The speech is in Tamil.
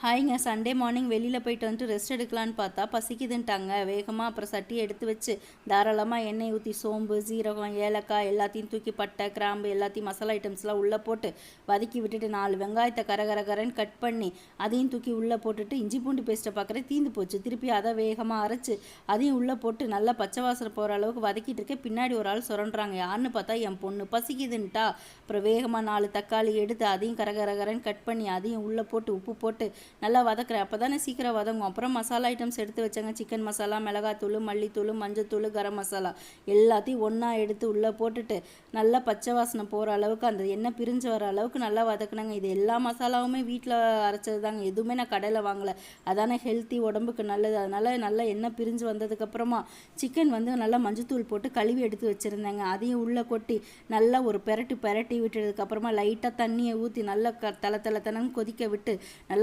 ஹாய்ங்க. சண்டே மார்னிங் வெளியில் போயிட்டு வந்துட்டு ரெஸ்ட் எடுக்கலான்னு பார்த்தா பசிக்குதுன்ட்டாங்க. வேகமாக அப்புறம் சட்டியை எடுத்து வச்சு தாராளமாக எண்ணெய் ஊற்றி சோம்பு, சீரகம், ஏலக்காய் எல்லாத்தையும் தூக்கி பட்டை, கிராம்பு எல்லாத்தையும் மசாலா ஐட்டம்ஸ்லாம் உள்ளே போட்டு வதக்கி விட்டுட்டு 4 வெங்காயத்தை கரகரன்னு கட் பண்ணி அதையும் தூக்கி உள்ளே போட்டுட்டு இஞ்சி பூண்டு பேஸ்ட்டை பார்க்குறேன் தீந்து போச்சு. திருப்பி அதை வேகமாக அரைச்சி அதையும் உள்ளே போட்டு நல்லா பச்சை வாசனை போகிற அளவுக்கு வதக்கிட்டு இருக்கேன். பின்னாடி ஒரு ஆள் சுரண்டுறாங்க. யாருன்னு பார்த்தா என் பொண்ணு பசிக்குதுன்ட்டா. அப்புறம் வேகமாக 4 தக்காளி எடுத்து அதையும் கரகரன்னு கட் பண்ணி அதையும் உள்ளே போட்டு உப்பு போட்டு நல்லா வதக்குறேன். அப்போ தானே சீக்கிரம் வதங்கும். அப்புறம் மசாலா ஐட்டம்ஸ் எடுத்து வச்சாங்க. சிக்கன் மசாலா, மிளகாத்தூள், மல்லித்தூள், மஞ்சத்தூள், கரம் மசாலா எல்லாத்தையும் ஒன்றா எடுத்து உள்ளே போட்டுட்டு நல்லா பச்சை வாசனை போகிற அளவுக்கு அந்த எண்ணெய் பிரிஞ்சு வர அளவுக்கு நல்லா வதக்குனாங்க. இது எல்லா மசாலாவுமே வீட்டில் அரைச்சது தாங்க. எதுவுமே நான் கடையில் வாங்கலை. அதானே ஹெல்த்தி, உடம்புக்கு நல்லது. அதனால் நல்லா எண்ணெய் பிரிஞ்சு வந்ததுக்கப்புறமா சிக்கன் நல்லா மஞ்சத்தூள் போட்டு கழுவி எடுத்து வச்சுருந்தேங்க. அதையும் உள்ளே கொட்டி நல்லா ஒரு பெரட்டி விட்டுறதுக்கப்புறமா லைட்டாக தண்ணியை ஊற்றி நல்லா தலை கொதிக்க விட்டு நல்லா